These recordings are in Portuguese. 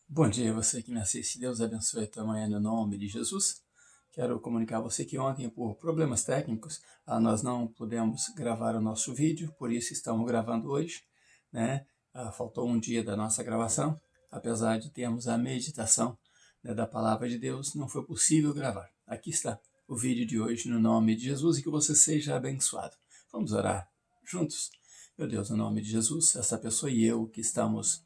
Bom dia, você que me assiste. Deus abençoe a tua manhã no nome de Jesus. Quero comunicar a você que ontem, por problemas técnicos, nós não pudemos gravar o nosso vídeo, por isso estamos gravando hoje, né? Faltou um dia da nossa gravação, apesar de termos a meditação, né, da palavra de Deus, não foi possível gravar. Aqui está o vídeo de hoje no nome de Jesus e que você seja abençoado. Vamos orar juntos? Meu Deus, no nome de Jesus, essa pessoa e eu que estamos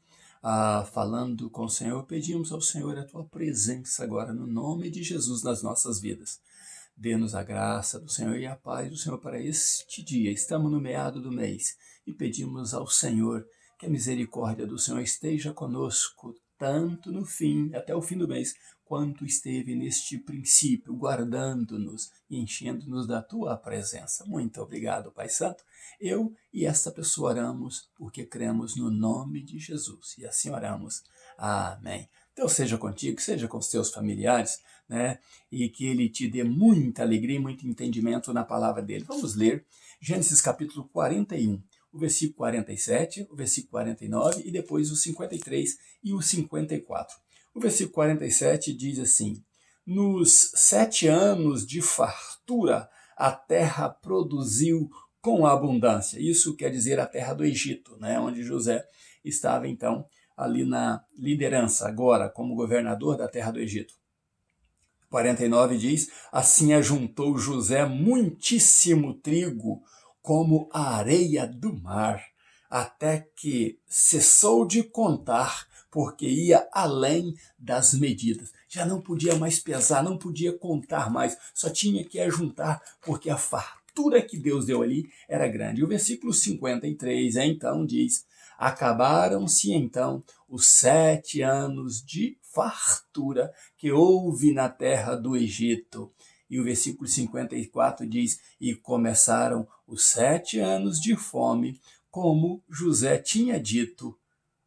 falando com o Senhor, pedimos ao Senhor a tua presença agora, no nome de Jesus, nas nossas vidas. Dê-nos a graça do Senhor e a paz do Senhor para este dia. Estamos no meado do mês e pedimos ao Senhor que a misericórdia do Senhor esteja conosco, tanto no fim, até o fim do mês, quanto esteve neste princípio, guardando-nos e enchendo-nos da tua presença. Muito obrigado, Pai Santo. Eu e esta pessoa oramos porque cremos no nome de Jesus. E assim oramos. Amém. Deus seja contigo, seja com os teus familiares, né? E que Ele te dê muita alegria e muito entendimento na palavra dele. Vamos ler Gênesis capítulo 41, o versículo 47, o versículo 49 e depois o 53 e o 54. O versículo 47 diz assim: Nos 7 anos de fartura, a terra produziu com abundância. Isso quer dizer a terra do Egito, né, onde José estava então ali na liderança, agora como governador da terra do Egito. 49 diz: Assim ajuntou José muitíssimo trigo, como a areia do mar, até que cessou de contar, porque ia além das medidas. Já não podia mais pesar, não podia contar mais, só tinha que ajuntar, porque a fartura que Deus deu ali era grande. E o versículo 53 então diz: Acabaram-se então os 7 anos de fartura que houve na terra do Egito. E o versículo 54 diz: E começaram os 7 anos de fome, como José tinha dito.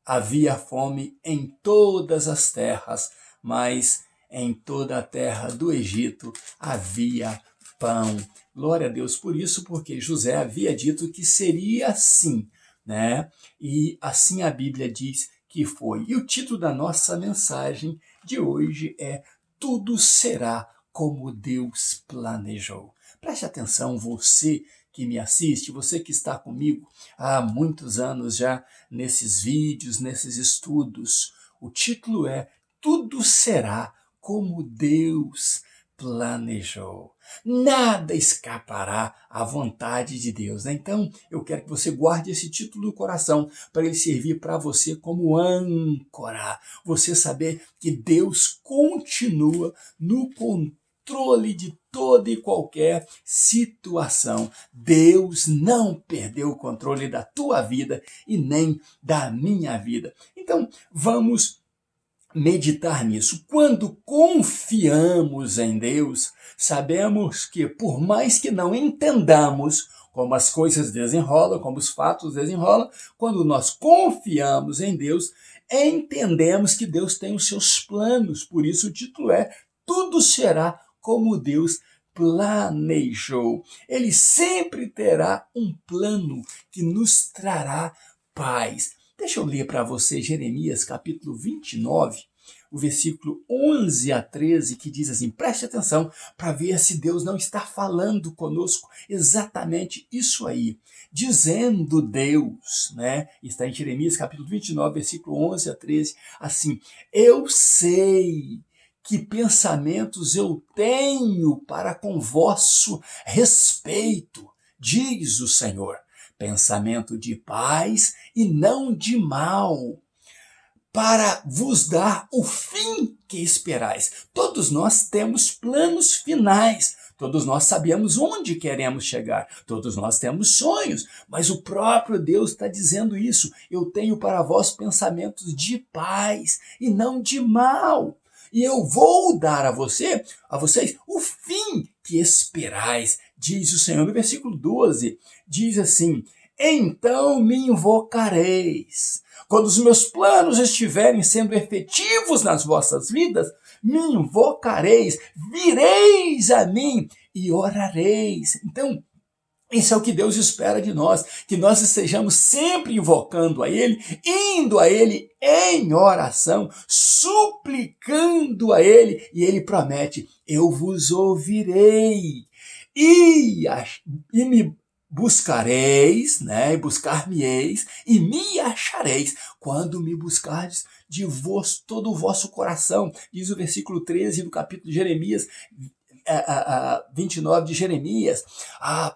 Havia fome em todas as terras, mas em toda a terra do Egito havia pão. Glória a Deus por isso, porque José havia dito que seria assim, né? E assim a Bíblia diz que foi. E o título da nossa mensagem de hoje é: Tudo será como Deus planejou. Preste atenção, você que me assiste, você que está comigo há muitos anos já nesses vídeos, nesses estudos. O título é: Tudo será como Deus planejou. Nada escapará à vontade de Deus, né? Então, eu quero que você guarde esse título no coração para ele servir para você como âncora. Você saber que Deus continua no controle de toda e qualquer situação. Deus não perdeu o controle da tua vida e nem da minha vida. Então, vamos meditar nisso. Quando confiamos em Deus, sabemos que, por mais que não entendamos como as coisas desenrolam, como os fatos desenrolam, quando nós confiamos em Deus, entendemos que Deus tem os seus planos. Por isso o título é: Tudo será como Deus planejou. Ele sempre terá um plano que nos trará paz. Deixa eu ler para você Jeremias capítulo 29, o versículo 11 a 13, que diz assim: preste atenção para ver se Deus não está falando conosco exatamente isso aí. Dizendo Deus, né? Está em Jeremias capítulo 29, versículo 11 a 13, assim: Eu sei que pensamentos eu tenho para com vosso respeito, diz o Senhor, pensamento de paz e não de mal, para vos dar o fim que esperais. Todos nós temos planos finais, todos nós sabemos onde queremos chegar, todos nós temos sonhos, mas o próprio Deus está dizendo isso: eu tenho para vós pensamentos de paz e não de mal, e eu vou dar a vocês, o fim que esperais, diz o Senhor. No versículo 12, diz assim: então me invocareis. Quando os meus planos estiverem sendo efetivos nas vossas vidas, me invocareis, vireis a mim e orareis. Então, Isso é o que Deus espera de nós, que nós estejamos sempre invocando a Ele, indo a Ele em oração, suplicando a Ele, e Ele promete: eu vos ouvirei e me buscareis, né? E buscar-me-eis e me achareis quando me buscardes de todo o vosso coração. Diz o versículo 13 do capítulo de Jeremias, 29 de Jeremias.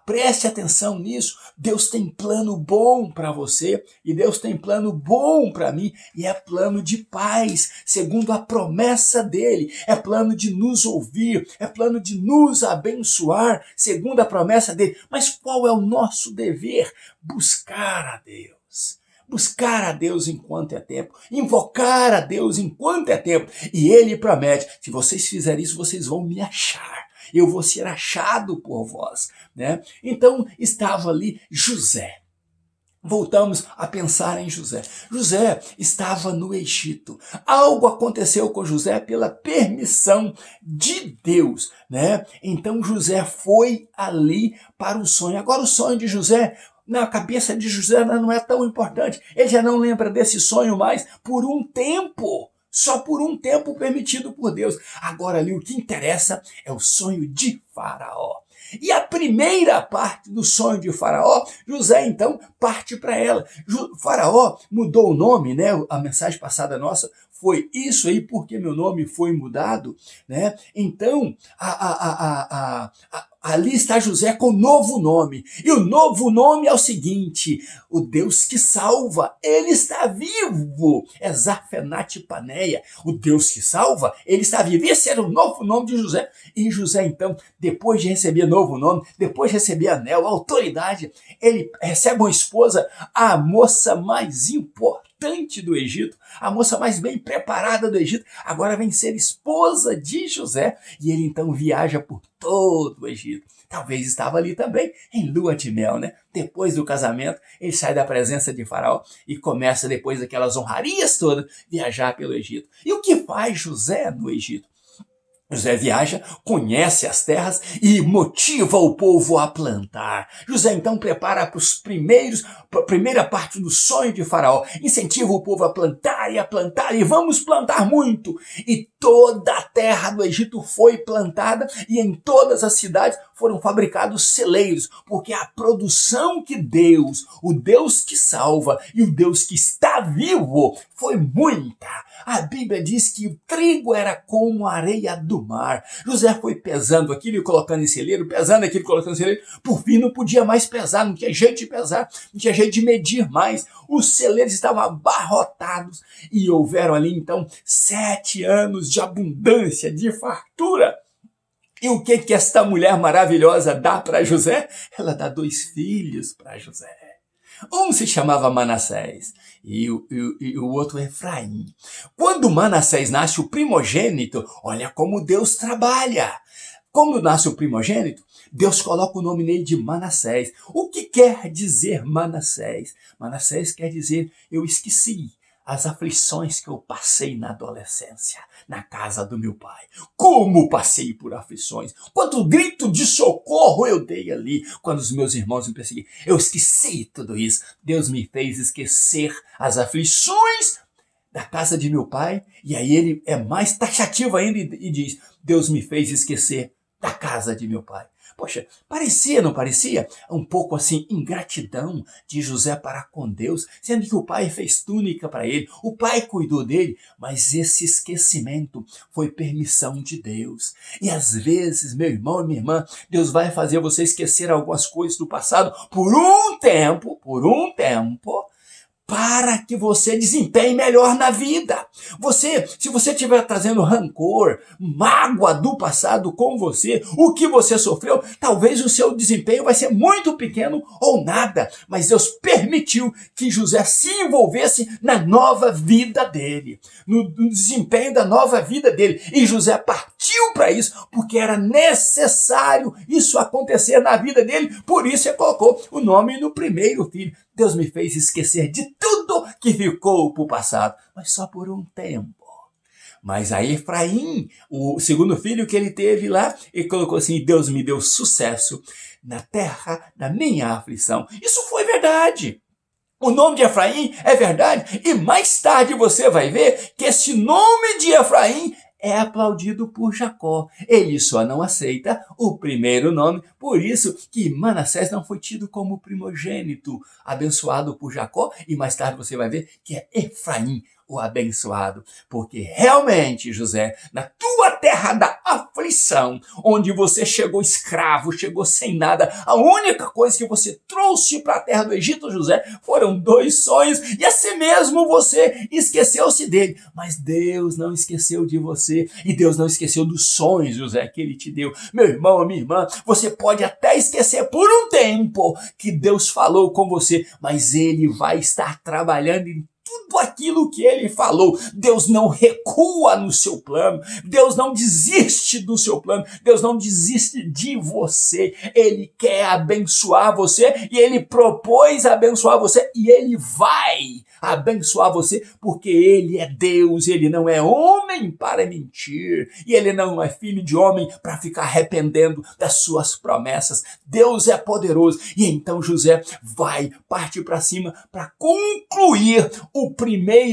Preste atenção nisso. Deus tem plano bom para você e Deus tem plano bom para mim, e é plano de paz, segundo a promessa dele. É plano de nos ouvir, é plano de nos abençoar, segundo a promessa dele. Mas qual é o nosso dever? Buscar a Deus. Buscar a Deus enquanto é tempo, invocar a Deus enquanto é tempo. E Ele promete: se vocês fizerem isso, vocês vão me achar. Eu vou ser achado por vós, né? Então estava ali José. Voltamos a pensar em José. José estava no Egito. Algo aconteceu com José pela permissão de Deus, né? Então José foi ali para o sonho. Agora o sonho de José, na cabeça de José, não é tão importante. Ele já não lembra desse sonho mais por um tempo. Só por um tempo permitido por Deus. Agora ali o que interessa é o sonho de Faraó. E a primeira parte do sonho de Faraó, José então parte para ela. Faraó mudou o nome, né? A mensagem passada nossa foi isso aí, porque meu nome foi mudado, né? Então, ali está José com novo nome. E o novo nome é o seguinte: o Deus que salva, ele está vivo. É Zafenate Paneia. O Deus que salva, ele está vivo. Esse era o novo nome de José. E José, então, depois de receber novo nome, depois de receber anel, autoridade, ele recebe uma esposa, a moça mais importante do Egito, a moça mais bem preparada do Egito, agora vem ser esposa de José, e ele então viaja por todo o Egito. Talvez estava ali também em lua de mel, né? Depois do casamento, ele sai da presença de Faraó e começa, depois daquelas honrarias todas, viajar pelo Egito. E o que faz José no Egito? José viaja, conhece as terras e motiva o povo a plantar. José então prepara para os primeira parte do sonho de Faraó. Incentiva o povo a plantar e vamos plantar muito. E toda a terra do Egito foi plantada e em todas as cidades foram fabricados celeiros, porque a produção que Deus, o Deus que salva e o Deus que está vivo, foi muita. A Bíblia diz que o trigo era como a areia do mar. José foi pesando aquilo e colocando em celeiro, pesando aquilo e colocando em celeiro. Por fim, não podia mais pesar, não tinha jeito de pesar, não tinha jeito de medir mais. Os celeiros estavam abarrotados e houveram ali, então, 7 anos de abundância, de fartura. E o que esta mulher maravilhosa dá para José? Ela dá 2 filhos para José. Um se chamava Manassés e o outro Efraim. Quando Manassés nasce, o primogênito, olha como Deus trabalha. Como nasce o primogênito, Deus coloca o nome nele de Manassés. O que quer dizer Manassés? Manassés quer dizer: eu esqueci as aflições que eu passei na adolescência, na casa do meu pai. Como passei por aflições, quanto grito de socorro eu dei ali, quando os meus irmãos me perseguiam. Eu esqueci tudo isso. Deus me fez esquecer as aflições da casa de meu pai, e aí ele é mais taxativo ainda e diz: Deus me fez esquecer da casa de meu pai. Poxa, não parecia um pouco assim ingratidão de José para com Deus, sendo que o pai fez túnica para ele, o pai cuidou dele, mas esse esquecimento foi permissão de Deus. E às vezes, meu irmão e minha irmã, Deus vai fazer você esquecer algumas coisas do passado por um tempo, para que você desempenhe melhor na vida. Se você estiver trazendo rancor, mágoa do passado com você, o que você sofreu, talvez o seu desempenho vai ser muito pequeno ou nada, mas Deus permitiu que José se envolvesse na nova vida dele, no desempenho da nova vida dele, e José partiu para isso, porque era necessário isso acontecer na vida dele, por isso ele colocou o nome no primeiro filho. Deus me fez esquecer de tudo que ficou para o passado, mas só por um tempo. Mas a Efraim, o segundo filho que ele teve lá, ele colocou assim: Deus me deu sucesso na terra da minha aflição. Isso foi verdade. O nome de Efraim é verdade. E mais tarde você vai ver que esse nome de Efraim é aplaudido por Jacó. Ele só não aceita o primeiro nome, por isso que Manassés não foi tido como primogênito, abençoado por Jacó, e mais tarde você vai ver que é Efraim o abençoado, porque realmente, José, na tua terra da aflição, onde você chegou escravo, chegou sem nada, a única coisa que você trouxe para a terra do Egito, José, foram 2 sonhos, e assim mesmo você esqueceu-se dele, mas Deus não esqueceu de você, e Deus não esqueceu dos sonhos, José, que ele te deu. Meu irmão, minha irmã, você pode até esquecer por um tempo que Deus falou com você, mas ele vai estar trabalhando em tudo aquilo que ele falou. Deus não recua no seu plano, Deus não desiste do seu plano, Deus não desiste de você. Ele quer abençoar você e ele propôs abençoar você e ele vai abençoar você porque ele é Deus, ele não é homem para mentir e ele não é filho de homem para ficar arrependendo das suas promessas. Deus é poderoso e então José vai partir para cima para concluir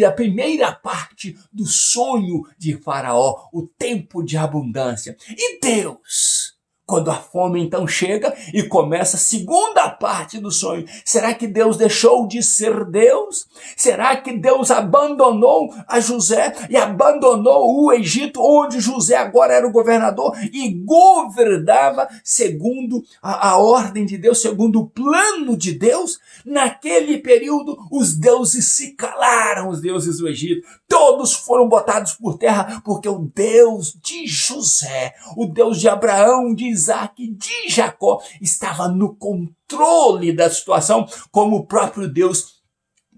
a primeira parte do sonho de Faraó, o tempo de abundância. E Deus, quando a fome então chega e começa a segunda parte do sonho, será que Deus deixou de ser Deus? Será que Deus abandonou a José e abandonou o Egito, onde José agora era o governador e governava segundo a ordem de Deus, segundo o plano de Deus? Naquele período, os deuses se calaram, os deuses do Egito. Todos foram botados por terra, porque o Deus de José, o Deus de Abraão, de Isaac, de Jacó, estava no controle da situação, como o próprio Deus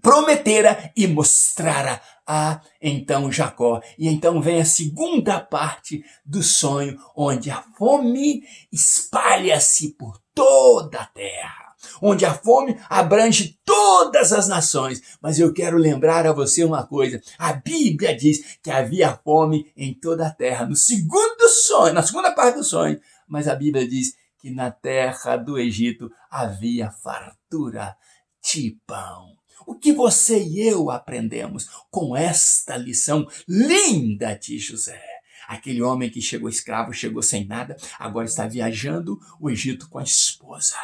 prometera e mostrara a então Jacó. E então vem a segunda parte do sonho, onde a fome espalha-se por toda a terra, onde a fome abrange todas as nações. Mas eu quero lembrar a você uma coisa: a Bíblia diz que havia fome em toda a terra, no segundo sonho, na segunda parte do sonho, mas a Bíblia diz que na terra do Egito havia fartura de pão. O que você e eu aprendemos com esta lição linda de José? Aquele homem que chegou escravo, chegou sem nada, agora está viajando o Egito com a esposa,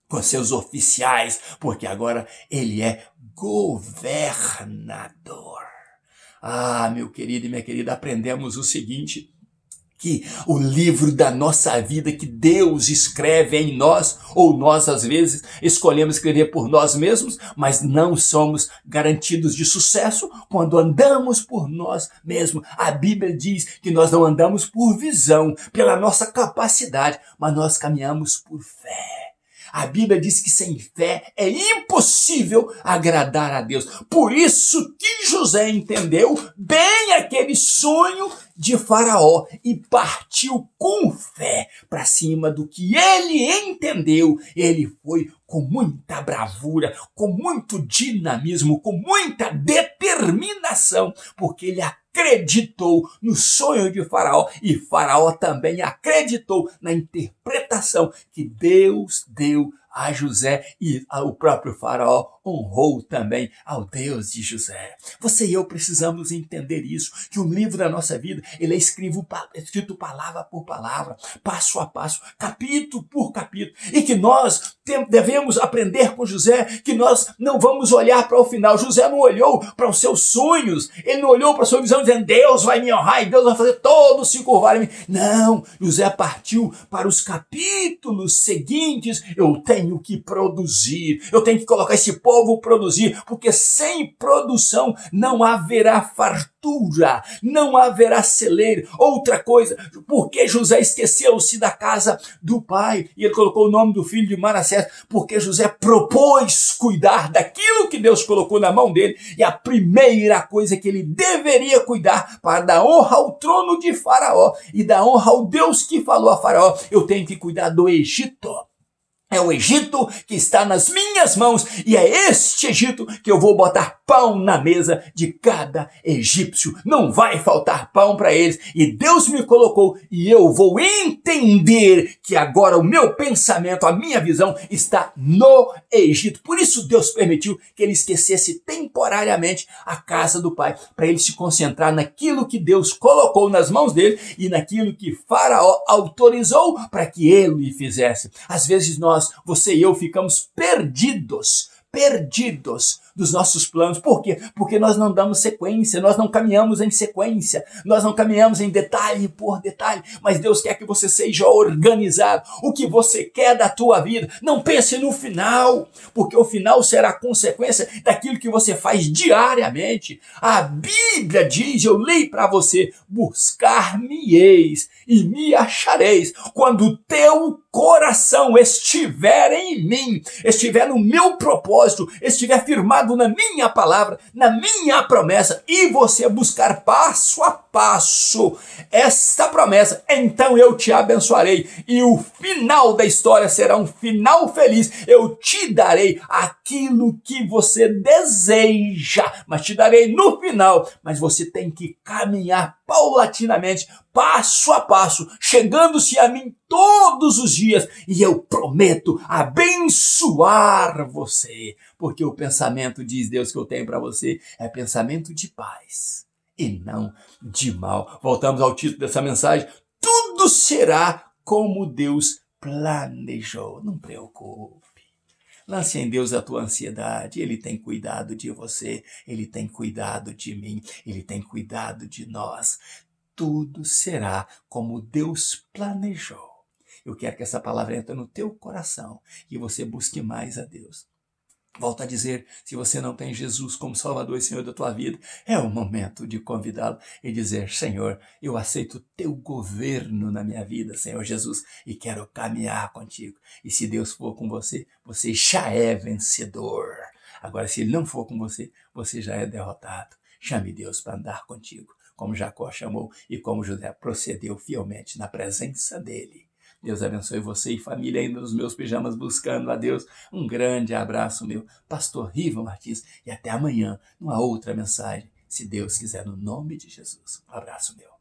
com seus oficiais, porque agora ele é governador. Ah, meu querido e minha querida, aprendemos o seguinte: que o livro da nossa vida que Deus escreve em nós, ou nós às vezes escolhemos escrever por nós mesmos, mas não somos garantidos de sucesso quando andamos por nós mesmos. A Bíblia diz que nós não andamos por visão, pela nossa capacidade, mas nós caminhamos por fé. A Bíblia diz que sem fé é impossível agradar a Deus. Por isso que José entendeu bem aquele sonho de Faraó e partiu com fé para cima do que ele entendeu. Ele foi com muita bravura, com muito dinamismo, com muita determinação, porque ele acreditou no sonho de Faraó e Faraó também acreditou na interpretação que Deus deu a José e o próprio Faraó honrou também ao Deus de José. Você e eu precisamos entender isso, que o livro da nossa vida, ele é escrito palavra por palavra, passo a passo, capítulo por capítulo, e que nós devemos aprender com José, que nós não vamos olhar para o final. José não olhou para os seus sonhos, ele não olhou para a sua visão dizendo: Deus vai me honrar e Deus vai fazer todos se curvarem a mim. Não, José partiu para os capítulos seguintes. Eu tenho que produzir, eu tenho que colocar esse povo produzir, porque sem produção não haverá fartura, não haverá celeiro. Outra coisa, porque José esqueceu-se da casa do pai e ele colocou o nome do filho de Manassés, porque José propôs cuidar daquilo que Deus colocou na mão dele, e a primeira coisa que ele deveria cuidar para dar honra ao trono de Faraó e dar honra ao Deus que falou a Faraó: eu tenho que cuidar do Egito. É o Egito que está nas minhas mãos e é este Egito que eu vou botar pão na mesa de cada egípcio. Não vai faltar pão para eles. E Deus me colocou e eu vou entender que agora o meu pensamento, a minha visão está no Egito. Por isso Deus permitiu que ele esquecesse temporariamente a casa do pai, para ele se concentrar naquilo que Deus colocou nas mãos dele e naquilo que Faraó autorizou para que ele fizesse. Às vezes você e eu ficamos perdidos dos nossos planos. Por quê? Porque nós não damos sequência, nós não caminhamos em sequência, nós não caminhamos em detalhe por detalhe, mas Deus quer que você seja organizado. O que você quer da tua vida, não pense no final, porque o final será consequência daquilo que você faz diariamente. A Bíblia diz, eu leio para você, buscar-me-eis e me achareis, quando o teu coração estiver em mim, estiver no meu propósito, estiver firmado na minha palavra, na minha promessa, e você buscar passo a passo essa promessa, então eu te abençoarei, e o final da história será um final feliz. Eu te darei aquilo que você deseja, mas te darei no final. Mas você tem que caminhar paulatinamente, passo a passo, chegando-se a mim todos os dias, e eu prometo abençoar você, porque o pensamento, diz Deus, que eu tenho para você é pensamento de paz e não de mal. Voltamos ao título dessa mensagem: tudo será como Deus planejou. Não preocupe. Lance em Deus a tua ansiedade. Ele tem cuidado de você, ele tem cuidado de mim, ele tem cuidado de nós. Tudo será como Deus planejou. Eu quero que essa palavra entre no teu coração e você busque mais a Deus. Volto a dizer, se você não tem Jesus como Salvador e Senhor da tua vida, é o momento de convidá-lo e dizer: Senhor, eu aceito o teu governo na minha vida, Senhor Jesus, e quero caminhar contigo. E se Deus for com você, você já é vencedor. Agora, se ele não for com você, você já é derrotado. Chame Deus para andar contigo, como Jacó chamou e como José procedeu fielmente na presença dele. Deus abençoe você e família aí nos meus pijamas buscando a Deus. Um grande abraço meu, pastor Riva Martins, e até amanhã numa outra mensagem, se Deus quiser, no nome de Jesus. Um abraço meu.